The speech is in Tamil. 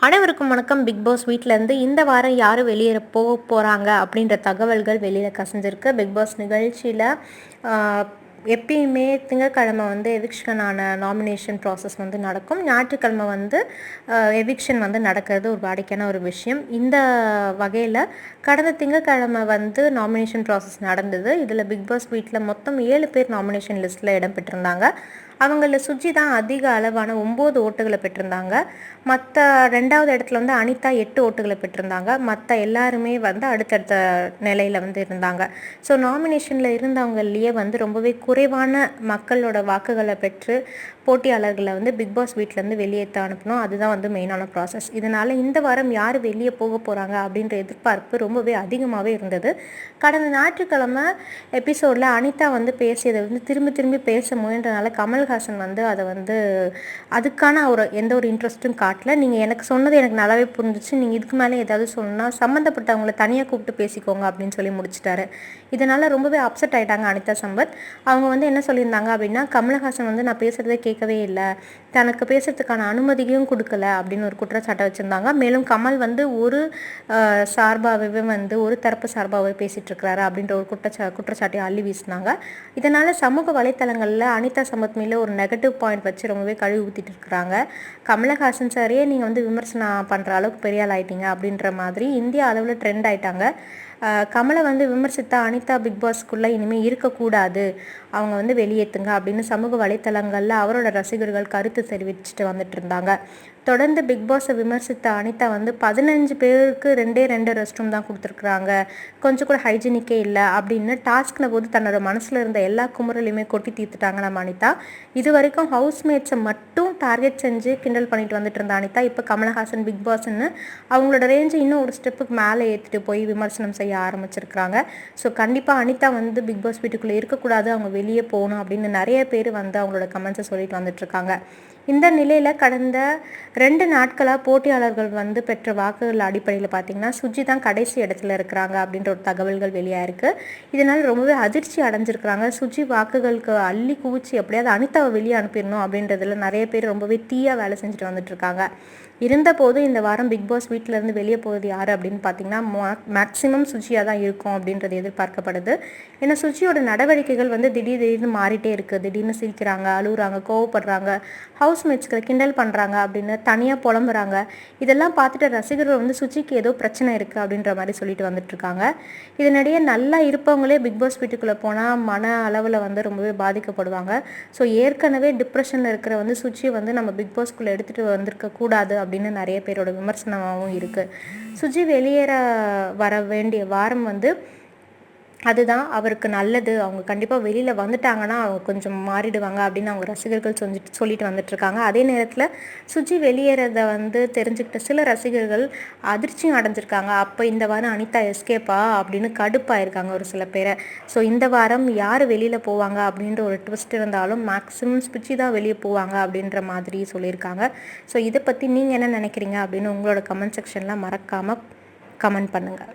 அனைவருக்கும் வணக்கம். பிக் பாஸ் வீட்டிலேருந்து இந்த வாரம் யார் வெளியேற போகிறாங்க அப்படின்ற தகவல்கள் வெளியில் கசிஞ்சிருக்கு. பிக் பாஸ் நிகழ்ச்சியில் எப்பயுமே திங்கட்கிழமை எவிக்ஷனான நாமினேஷன் ப்ராசஸ் நடக்கும். ஞாயிற்றுக்கிழமை எவிக்ஷன் நடக்கிறது ஒரு வாடிக்கையான ஒரு விஷயம். இந்த வகையில் கடந்த திங்கட்கிழமை நாமினேஷன் ப்ராசஸ் நடந்தது. இதில் பிக் பாஸ் வீட்டில் மொத்தம் 7 பேர் நாமினேஷன் லிஸ்ட்டில் இடம் பெற்றிருந்தாங்க. அவங்களில் சுஜி தான் அதிக அளவான 9 ஓட்டுகளை பெற்றிருந்தாங்க. மற்ற 2வது இடத்துல அனிதா 8 ஓட்டுகளை பெற்றிருந்தாங்க. மற்ற எல்லாருமே அடுத்தடுத்த நிலையில் இருந்தாங்க. ஸோ நாமினேஷனில் இருந்தவங்களையே ரொம்பவே குறைவான மக்களோட வாக்குகளை பெற்று போட்டியாளர்களை பிக் பாஸ் வீட்டிலேருந்து வெளியேற்ற அனுப்பணும். அதுதான் மெயினான ப்ராசஸ். இதனால் இந்த வாரம் யார் வெளியே போக போகிறாங்க அப்படின்ற எதிர்பார்ப்பு ரொம்பவே அதிகமாகவே இருந்தது. கடந்த ஞாயிற்றுக்கிழமை எபிசோடில் அனிதா பேசியதை திரும்பி திரும்பி பேச முயன்றனால கமல்ஹாசன் அதை அதுக்கான எந்த ஒரு இன்ட்ரெஸ்ட்டும் காட்டல. நீங்கள் எனக்கு சொன்னது எனக்கு நல்லாவே புரிஞ்சிச்சு, நீங்கள் இதுக்கு மேலே ஏதாவது சொன்னால் சம்மந்தப்பட்டவங்களை தனியாக கூப்பிட்டு பேசிக்கோங்க அப்படின்னு சொல்லி முடிச்சிட்டாரு. இதனால் ரொம்பவே அப்செட் ஆகிட்டாங்க அனிதா சம்பத். அவங்க என்ன சொல்லியிருந்தாங்க அப்படின்னா, கமல்ஹாசன் நான் பேசுகிறதே கேட்கவே இல்லை, தனக்கு பேசுறதுக்கான அனுமதியும் கொடுக்கல அப்படின்னு ஒரு குற்றச்சாட்டை வச்சுருந்தாங்க. மேலும் கமல் ஒரு சார்பாகவே ஒரு தரப்பு சார்பாகவே பேசிகிட்டு இருக்கிறாரு அப்படின்ற ஒரு குற்றச்சாட்டை அள்ளி வீசினாங்க. இதனால் சமூக வலைத்தளங்களில் அனிதா சம்பத் மேலே ஒரு நெகட்டிவ் பாயிண்ட் வச்சு ரொம்பவே கழுவி ஊற்றிட்டு இருக்கிறாங்க. கமலஹாசன் சாரையே நீங்கள் விமர்சனம் பண்ணுற அளவுக்கு பெரிய ஆள் ஆயிட்டீங்க அப்படின்ற மாதிரி இந்தியா அளவில் ட்ரெண்ட் ஆயிட்டாங்க. கமலை விமர்சித்தா அனிதா பிக் பாஸ்க்குள்ளே இனிமேல் இருக்கக்கூடாது, அவங்க வெளியேற்றுங்க அப்படின்னு சமூக வலைத்தளங்களில் அவரோட ரசிகர்கள் கருத்து தெரிவிச்சுட்டு வந்துட்டு இருந்தாங்க. தொடர்ந்து பிக் பாஸை விமர்சித்த அனிதா 15 பேருக்கு 2 ரெஸ்ட் ரூம் தான் கொடுத்துருக்குறாங்க, கொஞ்சம் கூட ஹைஜீனிக்கே இல்லை அப்படின்னு டாஸ்க்ன போது தன்னோட மனசில் இருந்த எல்லா குமுறலையுமே கொட்டி தீர்த்துட்டாங்க நம்ம அனிதா. இது வரைக்கும் ஹவுஸ்மேட்ஸை மட்டும் டார்கெட் செஞ்சு கிண்டல் பண்ணிட்டு வந்துட்டு இருந்த அனிதா இப்போ கமலஹாசன் பிக் பாஸ்ன்னு அவங்களோட ரேஞ்சை இன்னும் ஒரு ஸ்டெப்புக்கு மேலே ஏற்றிட்டு போய் விமர்சனம் செய்ய ஆரம்பிச்சிருக்கிறாங்க. ஸோ கண்டிப்பாக அனிதா பிக் பாஸ் வீட்டுக்குள்ளே இருக்கக்கூடாது, அவங்க வெளியே போகணும் அப்படின்னு நிறைய பேர் அவங்களோட கமெண்ட்ஸை சொல்லிட்டு வந்துட்டுருக்காங்க. இந்த நிலையில் கடந்த 2 நாட்களாக போட்டியாளர்கள் பெற்ற வாக்குகள் அடிப்படையில் பார்த்திங்கன்னா சுஜி தான் கடைசி இடத்துல இருக்கிறாங்க அப்படின்ற ஒரு தகவல்கள் வெளியாயிருக்கு. இதனால் ரொம்பவே அதிர்ச்சி அடைஞ்சிருக்கிறாங்க. சுஜி வாக்குகளுக்கு அள்ளி குவிச்சு எப்படியாவது அனிதாவை வெளியே அனுப்பிடணும் அப்படின்றதுல நிறைய பேர் ரொம்பவே தீயாக வேலை செஞ்சுட்டு வந்துட்டுருக்காங்க. இருந்தபோது இந்த வாரம் பிக் பாஸ் வீட்டிலேருந்து வெளியே போவது யார் அப்படின்னு பார்த்தீங்கன்னா மேக்ஸிமம் சுஜியாக தான் இருக்கும் அப்படின்றது எதிர்பார்க்கப்படுது. ஏன்னா சுஜியோட நடவடிக்கைகள் திடீர்னு மாறிட்டே இருக்குது. திடீர்னு சிரிக்கிறாங்க, அழுகுறாங்க, கோவப்படுறாங்க, ஹவுஸ்மேட்ஸ்களை கிண்டல் பண்ணுறாங்க அப்படின்னு தனியாக புலம்புறாங்க. இதெல்லாம் பார்த்துட்டு ரசிகர்கள் சுஜிக்கு ஏதோ பிரச்சனை இருக்குது அப்படின்ற மாதிரி சொல்லிட்டு வந்துட்டுருக்காங்க. இதனிடையே நல்லா இருப்பவங்களே பிக் பாஸ் வீட்டுக்குள்ளே போனால் மன அளவில் ரொம்பவே பாதிக்கப்படுவாங்க. ஸோ ஏற்கனவே டிப்ரெஷனில் இருக்கிற சுஜியை நம்ம பிக் பாஸ்க்குள்ளே எடுத்துகிட்டு வந்திருக்க கூடாது அப்படின்னு நிறைய பேரோட விமர்சனமாகவும் இருக்குது. சுஜி வெளியேற வர வேண்டிய வாரம் அதுதான் அவருக்கு நல்லது, அவங்க கண்டிப்பாக வெளியில் வந்துட்டாங்கன்னா அவங்க கொஞ்சம் மாறிடுவாங்க அப்படின்னு அவங்க ரசிகர்கள் சொல்லிட்டு வந்துட்டுருக்காங்க. அதே நேரத்தில் சுஜி வெளியேறதை தெரிஞ்சுக்கிட்ட சில ரசிகர்கள் அதிர்ச்சியும் அடைஞ்சிருக்காங்க. அப்போ இந்த வாரம் அனிதா எஸ்கேப்பா அப்படின்னு கடுப்பாயிருக்காங்க ஒரு சில பேரை. ஸோ இந்த வாரம் யார் வெளியில் போவாங்க அப்படின்ற ஒரு ட்விஸ்ட் இருந்தாலும் மேக்ஸிமம் சுஜி தான் வெளியே போவாங்க அப்படின்ற மாதிரி சொல்லியிருக்காங்க. ஸோ இதை பற்றி நீங்கள் என்ன நினைக்கிறீங்க அப்படின்னு உங்களோட கமெண்ட் செக்ஷனில் மறக்காமல் கமெண்ட் பண்ணுங்கள்.